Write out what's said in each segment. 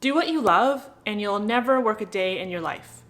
Do what you love, and you'll never work a day in your life.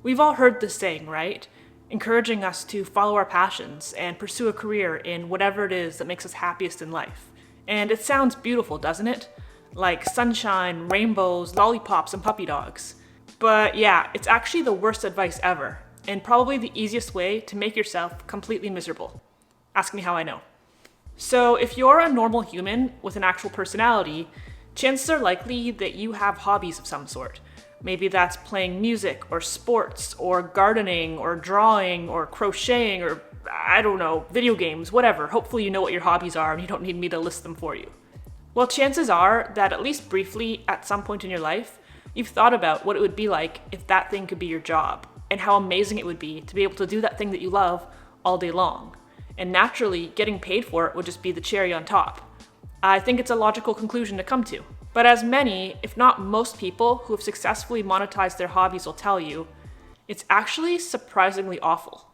We've all heard this saying, right? Encouraging us to follow our passions and pursue a career in whatever it is that makes us happiest in life. And it sounds beautiful, doesn't it? Like sunshine, rainbows, lollipops, and puppy dogs. But yeah, it's actually the worst advice ever, and probably the easiest way to make yourself completely miserable. Ask me how I know. So if you're a normal human with an actual personality, chances are likely that you have hobbies of some sort. Maybe that's playing music or sports or gardening or drawing or crocheting or, I don't know, video games, whatever. Hopefully you know what your hobbies are and you don't need me to list them for you. Well, chances are that at least briefly at some point in your life, you've thought about what it would be like if that thing could be your job and how amazing it would be to be able to do that thing that you love all day long. And naturally, getting paid for it would just be the cherry on top. I think it's a logical conclusion to come to. But as many, if not most people who have successfully monetized their hobbies will tell you, it's actually surprisingly awful.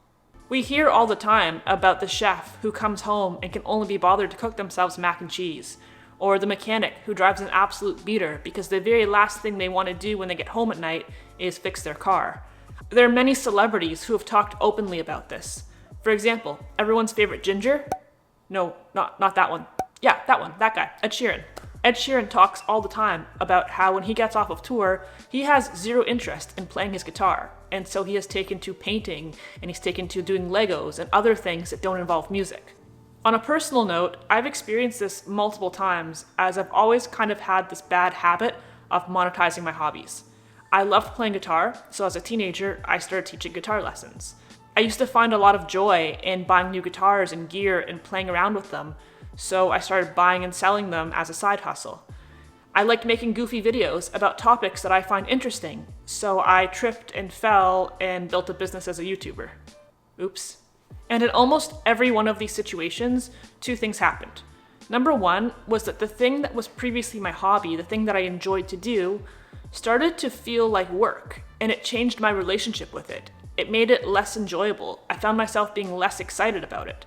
We hear all the time about the chef who comes home and can only be bothered to cook themselves mac and cheese, or the mechanic who drives an absolute beater because the very last thing they want to do when they get home at night is fix their car. There are many celebrities who have talked openly about this. For example, everyone's favorite Ginger? No, not that one. Yeah, that one, that guy, Ed Sheeran. Ed Sheeran talks all the time about how when he gets off of tour, he has zero interest in playing his guitar, and so he has taken to painting, and he's taken to doing Legos and other things that don't involve music. On a personal note, I've experienced this multiple times as I've always kind of had this bad habit of monetizing my hobbies. I loved playing guitar, so as a teenager, I started teaching guitar lessons. I used to find a lot of joy in buying new guitars and gear and playing around with them, so I started buying and selling them as a side hustle. I liked making goofy videos about topics that I find interesting, so I tripped and fell and built a business as a YouTuber. Oops. And in almost every one of these situations, two things happened. Number one was that the thing that was previously my hobby, the thing that I enjoyed to do, started to feel like work, and it changed my relationship with it. It made it less enjoyable. I found myself being less excited about it.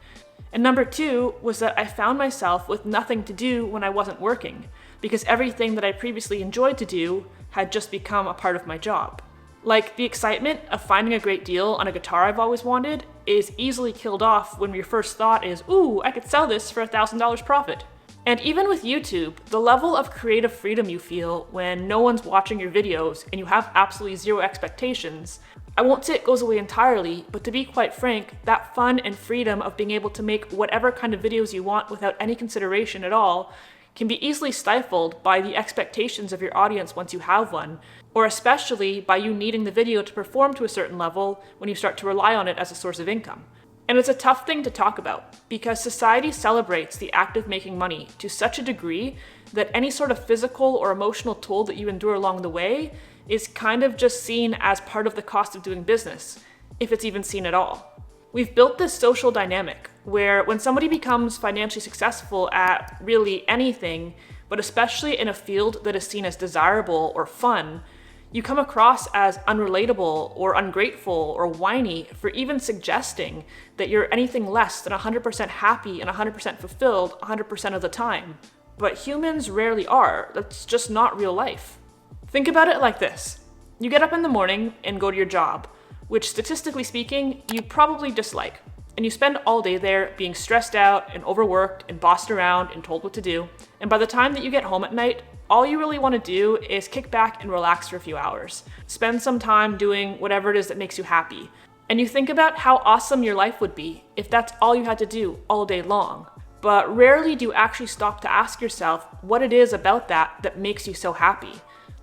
And number two was that I found myself with nothing to do when I wasn't working, because everything that I previously enjoyed to do had just become a part of my job. Like, the excitement of finding a great deal on a guitar I've always wanted is easily killed off when your first thought is, ooh, I could sell this for $1,000 profit. And even with YouTube, the level of creative freedom you feel when no one's watching your videos and you have absolutely zero expectations, I won't say it goes away entirely, but to be quite frank, that fun and freedom of being able to make whatever kind of videos you want without any consideration at all can be easily stifled by the expectations of your audience once you have one, or especially by you needing the video to perform to a certain level when you start to rely on it as a source of income. And it's a tough thing to talk about, because society celebrates the act of making money to such a degree that any sort of physical or emotional toll that you endure along the way is kind of just seen as part of the cost of doing business, if it's even seen at all. We've built this social dynamic where when somebody becomes financially successful at really anything, but especially in a field that is seen as desirable or fun, you come across as unrelatable or ungrateful or whiny for even suggesting that you're anything less than 100% happy and 100% fulfilled 100% of the time. But humans rarely are. That's just not real life. Think about it like this. You get up in the morning and go to your job, which statistically speaking, you probably dislike. And you spend all day there being stressed out and overworked and bossed around and told what to do. And by the time that you get home at night, all you really want to do is kick back and relax for a few hours. Spend some time doing whatever it is that makes you happy. And you think about how awesome your life would be if that's all you had to do all day long. But rarely do you actually stop to ask yourself what it is about that makes you so happy.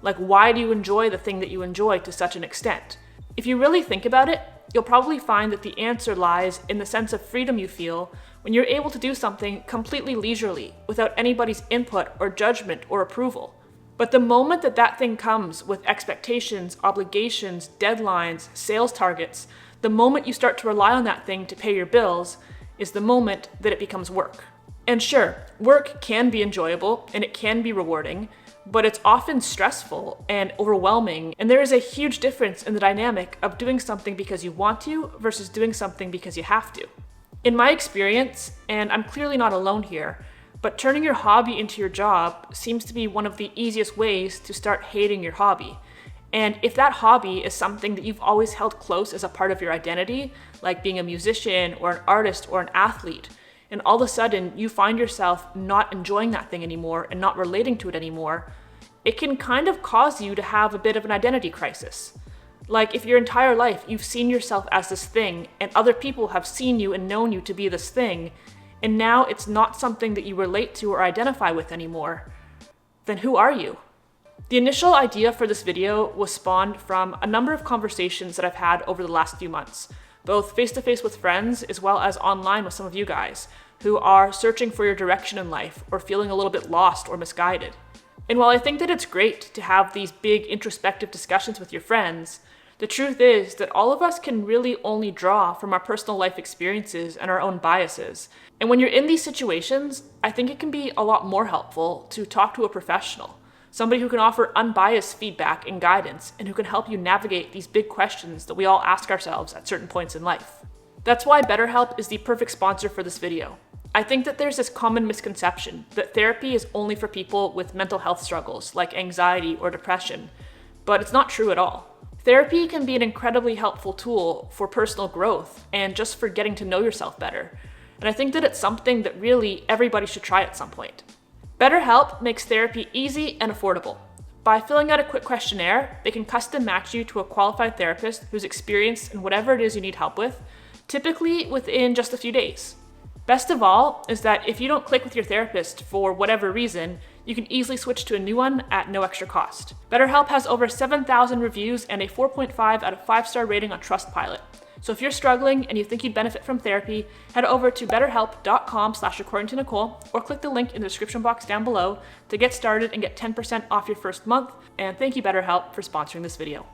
Like, why do you enjoy the thing that you enjoy to such an extent? If you really think about it, you'll probably find that the answer lies in the sense of freedom you feel when you're able to do something completely leisurely, without anybody's input or judgment or approval. But the moment that thing comes with expectations, obligations, deadlines, sales targets, the moment you start to rely on that thing to pay your bills is the moment that it becomes work. And sure, work can be enjoyable and it can be rewarding, but it's often stressful and overwhelming, and there is a huge difference in the dynamic of doing something because you want to versus doing something because you have to. In my experience, and I'm clearly not alone here, But turning your hobby into your job seems to be one of the easiest ways to start hating your hobby. And if that hobby is something that you've always held close as a part of your identity, like being a musician or an artist or an athlete, and all of a sudden you find yourself not enjoying that thing anymore and not relating to it anymore, it can kind of cause you to have a bit of an identity crisis. Like if your entire life you've seen yourself as this thing and other people have seen you and known you to be this thing, and now it's not something that you relate to or identify with anymore, then who are you? The initial idea for this video was spawned from a number of conversations that I've had over the last few months, both face-to-face with friends as well as online with some of you guys who are searching for your direction in life or feeling a little bit lost or misguided. And while I think that it's great to have these big introspective discussions with your friends, the truth is that all of us can really only draw from our personal life experiences and our own biases. And when you're in these situations, I think it can be a lot more helpful to talk to a professional, somebody who can offer unbiased feedback and guidance and who can help you navigate these big questions that we all ask ourselves at certain points in life. That's why BetterHelp is the perfect sponsor for this video. I think that there's this common misconception that therapy is only for people with mental health struggles like anxiety or depression, but it's not true at all. Therapy can be an incredibly helpful tool for personal growth and just for getting to know yourself better. And I think that it's something that really everybody should try at some point. BetterHelp makes therapy easy and affordable. By filling out a quick questionnaire, they can custom match you to a qualified therapist who's experienced in whatever it is you need help with, typically within just a few days. Best of all is that if you don't click with your therapist for whatever reason, you can easily switch to a new one at no extra cost. BetterHelp has over 7,000 reviews and a 4.5 out of 5-star rating on Trustpilot. So if you're struggling and you think you'd benefit from therapy, head over to betterhelp.com/accordingtonicole or click the link in the description box down below to get started and get 10% off your first month. And thank you, BetterHelp, for sponsoring this video.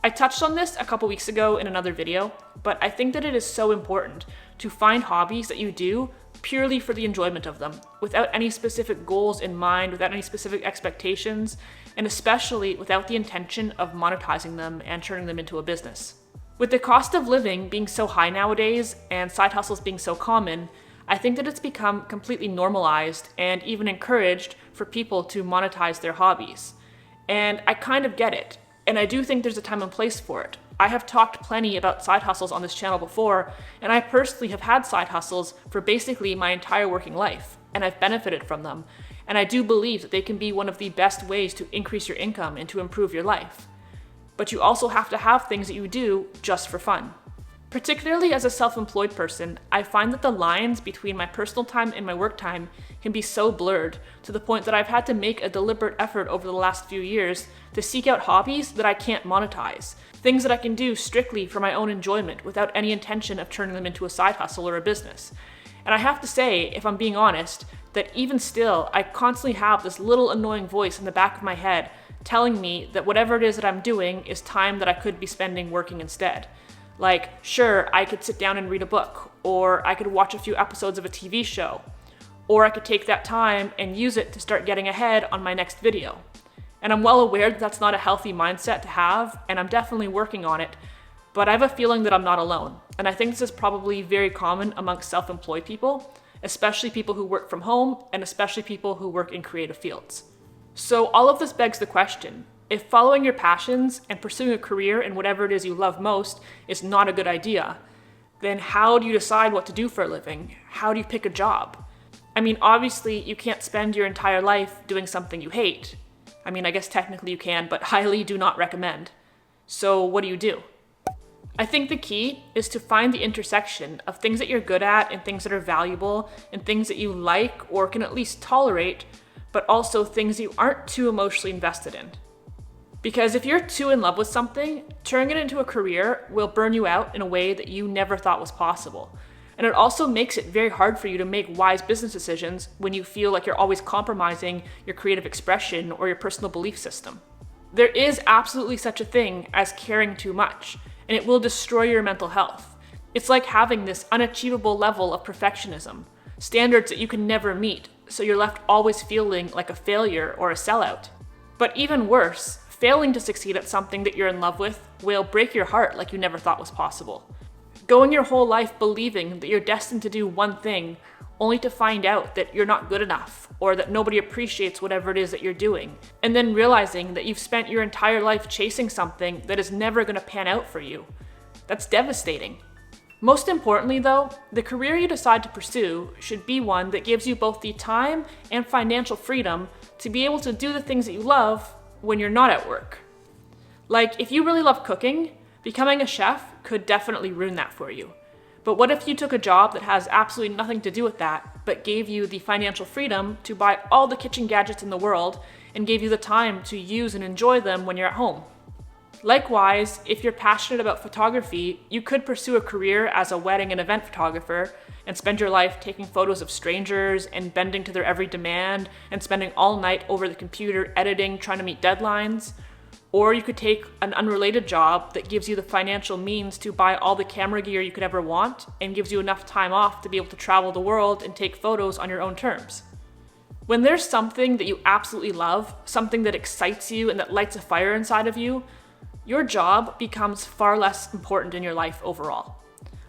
I touched on this a couple weeks ago in another video, but I think that it is so important to find hobbies that you do purely for the enjoyment of them, without any specific goals in mind, without any specific expectations, and especially without the intention of monetizing them and turning them into a business. With the cost of living being so high nowadays and side hustles being so common, I think that it's become completely normalized and even encouraged for people to monetize their hobbies. And I kind of get it. And I do think there's a time and place for it. I have talked plenty about side hustles on this channel before, and I personally have had side hustles for basically my entire working life, and I've benefited from them. And I do believe that they can be one of the best ways to increase your income and to improve your life. But you also have to have things that you do just for fun. Particularly as a self-employed person, I find that the lines between my personal time and my work time can be so blurred to the point that I've had to make a deliberate effort over the last few years to seek out hobbies that I can't monetize, things that I can do strictly for my own enjoyment without any intention of turning them into a side hustle or a business. And I have to say, if I'm being honest, that even still, I constantly have this little annoying voice in the back of my head telling me that whatever it is that I'm doing is time that I could be spending working instead. Like, sure, I could sit down and read a book, or I could watch a few episodes of a TV show, or I could take that time and use it to start getting ahead on my next video. And I'm well aware that that's not a healthy mindset to have, and I'm definitely working on it, but I have a feeling that I'm not alone. And I think this is probably very common amongst self-employed people, especially people who work from home, and especially people who work in creative fields. So all of this begs the question, if following your passions and pursuing a career in whatever it is you love most is not a good idea, then how do you decide what to do for a living? How do you pick a job? I mean, obviously you can't spend your entire life doing something you hate. I mean, I guess technically you can, but highly do not recommend. So what do you do? I think the key is to find the intersection of things that you're good at and things that are valuable and things that you like or can at least tolerate, but also things you aren't too emotionally invested in. Because if you're too in love with something, turning it into a career will burn you out in a way that you never thought was possible. And it also makes it very hard for you to make wise business decisions when you feel like you're always compromising your creative expression or your personal belief system. There is absolutely such a thing as caring too much, and it will destroy your mental health. It's like having this unachievable level of perfectionism, standards that you can never meet, so you're left always feeling like a failure or a sellout. But even worse, failing to succeed at something that you're in love with will break your heart like you never thought was possible. Going your whole life believing that you're destined to do one thing, only to find out that you're not good enough or that nobody appreciates whatever it is that you're doing, and then realizing that you've spent your entire life chasing something that is never going to pan out for you. That's devastating. Most importantly though, the career you decide to pursue should be one that gives you both the time and financial freedom to be able to do the things that you love when you're not at work. Like, if you really love cooking, becoming a chef could definitely ruin that for you. But what if you took a job that has absolutely nothing to do with that, but gave you the financial freedom to buy all the kitchen gadgets in the world and gave you the time to use and enjoy them when you're at home? Likewise, if you're passionate about photography, you could pursue a career as a wedding and event photographer and spend your life taking photos of strangers and bending to their every demand and spending all night over the computer editing, trying to meet deadlines. Or you could take an unrelated job that gives you the financial means to buy all the camera gear you could ever want and gives you enough time off to be able to travel the world and take photos on your own terms. When there's something that you absolutely love, something that excites you and that lights a fire inside of you, your job becomes far less important in your life overall.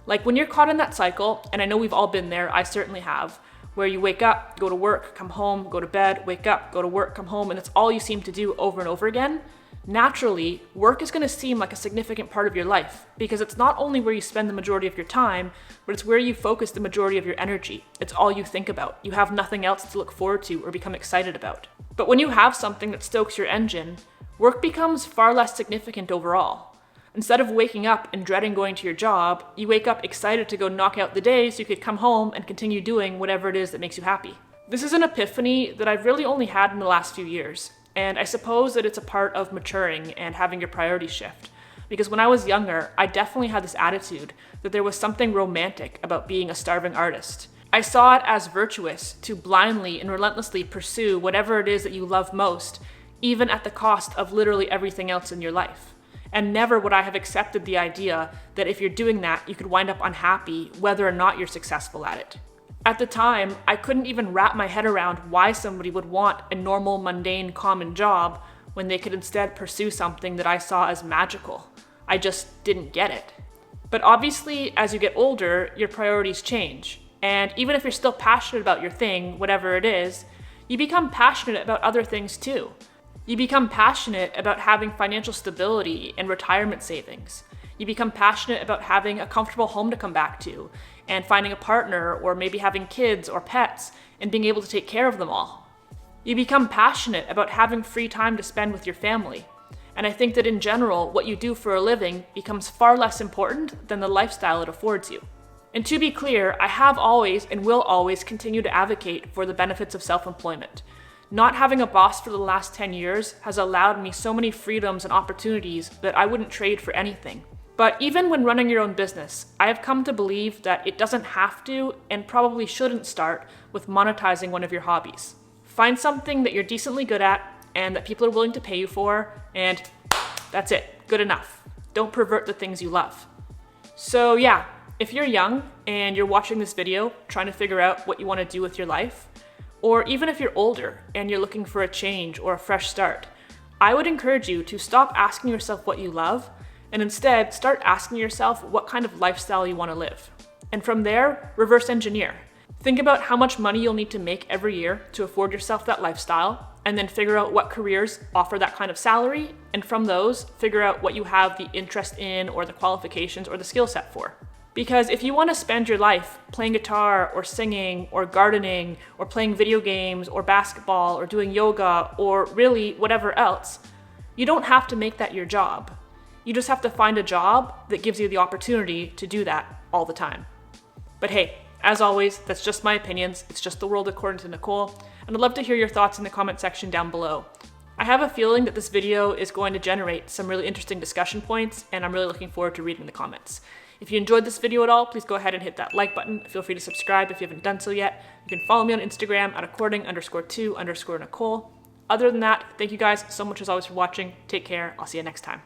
Like when you're caught in that cycle, and I know we've all been there, I certainly have, where you wake up, go to work, come home, go to bed, wake up, go to work, come home, and it's all you seem to do over and over again. Naturally, work is going to seem like a significant part of your life because it's not only where you spend the majority of your time, but it's where you focus the majority of your energy. It's all you think about. You have nothing else to look forward to or become excited about. But when you have something that stokes your engine, work becomes far less significant overall. Instead of waking up and dreading going to your job, you wake up excited to go knock out the day so you could come home and continue doing whatever it is that makes you happy. This is an epiphany that I've really only had in the last few years. And I suppose that it's a part of maturing and having your priorities shift. Because when I was younger, I definitely had this attitude that there was something romantic about being a starving artist. I saw it as virtuous to blindly and relentlessly pursue whatever it is that you love most, even at the cost of literally everything else in your life. And never would I have accepted the idea that if you're doing that, you could wind up unhappy whether or not you're successful at it. At the time, I couldn't even wrap my head around why somebody would want a normal, mundane, common job when they could instead pursue something that I saw as magical. I just didn't get it. But obviously, as you get older, your priorities change. And even if you're still passionate about your thing, whatever it is, you become passionate about other things too. You become passionate about having financial stability and retirement savings. You become passionate about having a comfortable home to come back to and finding a partner or maybe having kids or pets and being able to take care of them all. You become passionate about having free time to spend with your family. And I think that in general, what you do for a living becomes far less important than the lifestyle it affords you. And to be clear, I have always and will always continue to advocate for the benefits of self-employment. Not having a boss for the last 10 years has allowed me so many freedoms and opportunities that I wouldn't trade for anything. But even when running your own business, I have come to believe that it doesn't have to and probably shouldn't start with monetizing one of your hobbies. Find something that you're decently good at and that people are willing to pay you for, and that's it, good enough. Don't pervert the things you love. So yeah, if you're young and you're watching this video trying to figure out what you want to do with your life, or even if you're older and you're looking for a change or a fresh start, I would encourage you to stop asking yourself what you love and instead start asking yourself what kind of lifestyle you want to live. And from there, reverse engineer. Think about how much money you'll need to make every year to afford yourself that lifestyle, and then figure out what careers offer that kind of salary, and from those, figure out what you have the interest in or the qualifications or the skill set for. Because if you want to spend your life playing guitar or singing or gardening or playing video games or basketball or doing yoga or really whatever else, you don't have to make that your job. You just have to find a job that gives you the opportunity to do that all the time. But hey, as always, that's just my opinions. It's just the world according to Nicole, and I'd love to hear your thoughts in the comment section down below. I have a feeling that this video is going to generate some really interesting discussion points, and I'm really looking forward to reading the comments. If you enjoyed this video at all, please go ahead and hit that like button. Feel free to subscribe if you haven't done so yet. You can follow me on Instagram at according_to_Nicole. Other than that, thank you guys so much as always for watching. Take care. I'll see you next time.